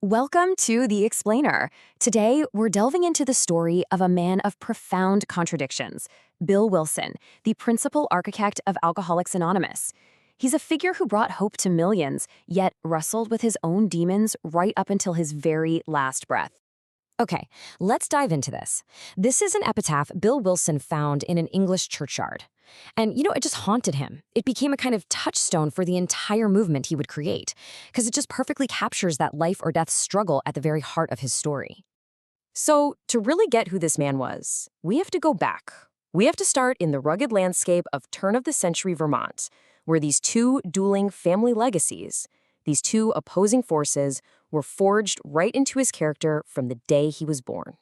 Welcome to The Explainer. Today, we're delving into the story of a man of profound contradictions, Bill Wilson, the principal architect of Alcoholics Anonymous. He's a figure who brought hope to millions, yet wrestled with his own demons right up until his very last breath. Okay, let's dive into this. This is an epitaph Bill Wilson found in an English churchyard. And, it just haunted him. It became a kind of touchstone for the entire movement he would create, because it just perfectly captures that life or death struggle at the very heart of his story. So, to really get who this man was, we have to go back. We have to start in the rugged landscape of turn-of-the-century Vermont, where these two dueling family legacies, these two opposing forces, were forged right into his character from the day he was born.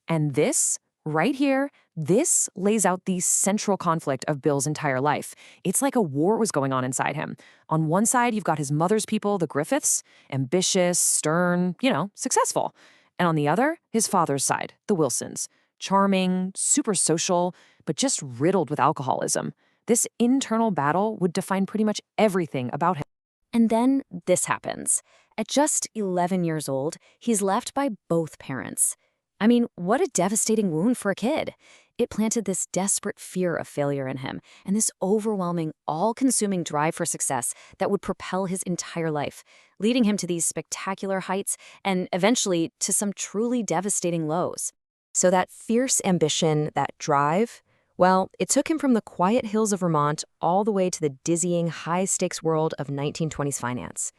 And this, right here, this lays out the central conflict of Bill's entire life. It's like a war was going on inside him. On one side, you've got his mother's people, the Griffiths, ambitious, stern, successful. And on the other, his father's side, the Wilsons, charming, super social, but just riddled with alcoholism. This internal battle would define pretty much everything about him. And then this happens. At just 11 years old, he's left by both parents. I mean, what a devastating wound for a kid. It planted this desperate fear of failure in him and this overwhelming, all-consuming drive for success that would propel his entire life, leading him to these spectacular heights and eventually to some truly devastating lows. So that fierce ambition, that drive, well, it took him from the quiet hills of Vermont all the way to the dizzying, high-stakes world of 1920s finance.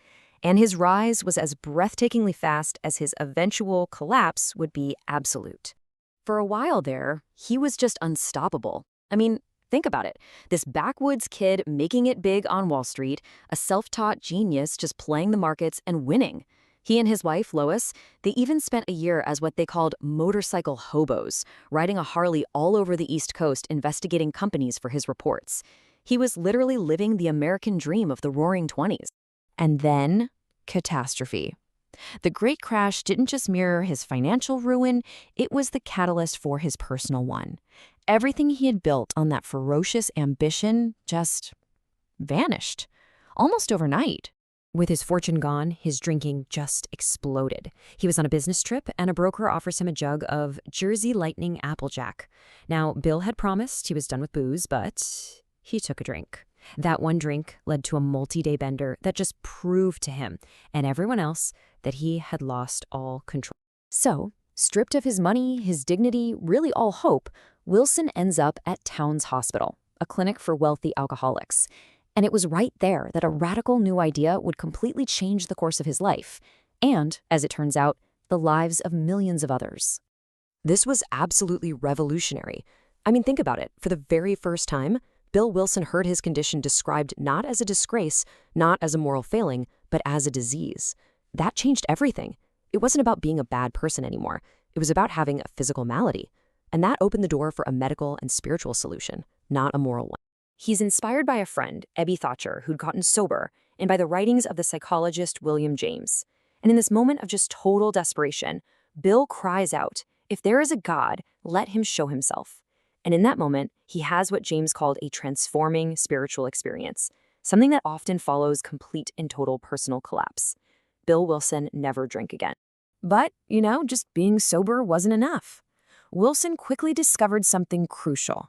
And his rise was as breathtakingly fast as his eventual collapse would be absolute. For a while there, he was just unstoppable. I mean, think about it. This backwoods kid making it big on Wall Street, a self-taught genius just playing the markets and winning. He and his wife, Lois, they even spent a year as what they called motorcycle hobos, riding a Harley all over the East Coast investigating companies for his reports. He was literally living the American dream of the Roaring '20s. And then, catastrophe. The Great Crash didn't just mirror his financial ruin, it was the catalyst for his personal one. Everything he had built on that ferocious ambition just vanished, almost overnight. With his fortune gone, his drinking just exploded. He was on a business trip, and a broker offers him a jug of Jersey Lightning Applejack. Now, Bill had promised he was done with booze, but he took a drink. That one drink led to a multi-day bender that just proved to him and everyone else that he had lost all control. So, stripped of his money, his dignity, really all hope, Wilson ends up at Towns Hospital, a clinic for wealthy alcoholics. And it was right there that a radical new idea would completely change the course of his life, and, as it turns out, the lives of millions of others. This was absolutely revolutionary. I mean, think about it. For the very first time, Bill Wilson heard his condition described not as a disgrace, not as a moral failing, but as a disease. That changed everything. It wasn't about being a bad person anymore. It was about having a physical malady. And that opened the door for a medical and spiritual solution, not a moral one. He's inspired by a friend, Ebby Thatcher, who'd gotten sober, and by the writings of the psychologist William James. And in this moment of just total desperation, Bill cries out, "If there is a God, let him show himself." And in that moment, he has what James called a transforming spiritual experience, something that often follows complete and total personal collapse. Bill Wilson never drank again. But, just being sober wasn't enough. Wilson quickly discovered something crucial.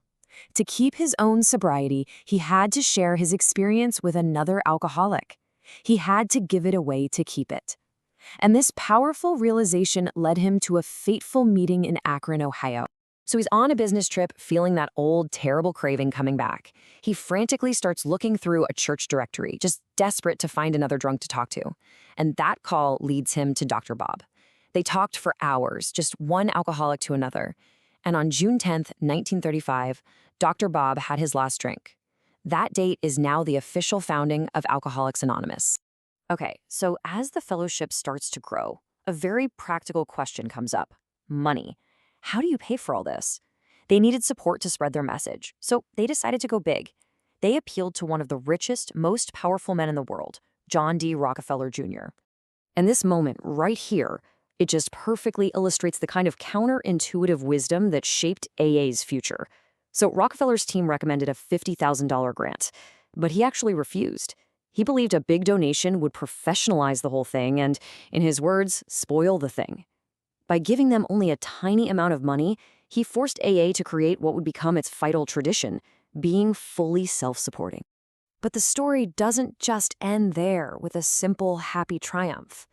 To keep his own sobriety, he had to share his experience with another alcoholic. He had to give it away to keep it. And this powerful realization led him to a fateful meeting in Akron, Ohio. So he's on a business trip, feeling that old, terrible craving coming back. He frantically starts looking through a church directory, just desperate to find another drunk to talk to. And that call leads him to Dr. Bob. They talked for hours, just one alcoholic to another. And on June 10th, 1935, Dr. Bob had his last drink. That date is now the official founding of Alcoholics Anonymous. Okay, so as the fellowship starts to grow, a very practical question comes up: money. How do you pay for all this? They needed support to spread their message, so they decided to go big. They appealed to one of the richest, most powerful men in the world, John D. Rockefeller Jr. And this moment right here, it just perfectly illustrates the kind of counterintuitive wisdom that shaped AA's future. So Rockefeller's team recommended a $50,000 grant, but he actually refused. He believed a big donation would professionalize the whole thing and, in his words, spoil the thing. By giving them only a tiny amount of money, he forced AA to create what would become its vital tradition, being fully self-supporting. But the story doesn't just end there with a simple, happy triumph.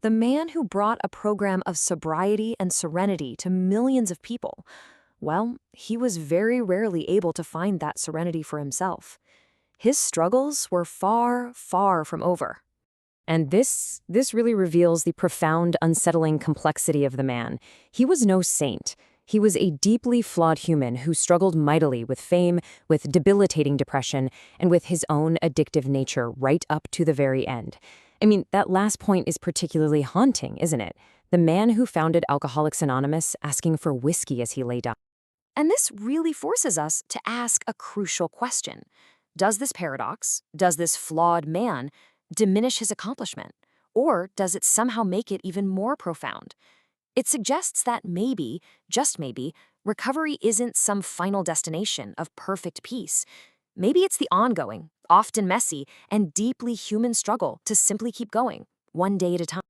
The man who brought a program of sobriety and serenity to millions of people, well, he was very rarely able to find that serenity for himself. His struggles were far, far from over. And this really reveals the profound, unsettling complexity of the man. He was no saint. He was a deeply flawed human who struggled mightily with fame, with debilitating depression, and with his own addictive nature right up to the very end. I mean, that last point is particularly haunting, isn't it? The man who founded Alcoholics Anonymous asking for whiskey as he lay down. And this really forces us to ask a crucial question. Does this paradox, does this flawed man, diminish his accomplishment? Or does it somehow make it even more profound? It suggests that maybe, just maybe, recovery isn't some final destination of perfect peace. Maybe it's the ongoing, often messy, and deeply human struggle to simply keep going, one day at a time.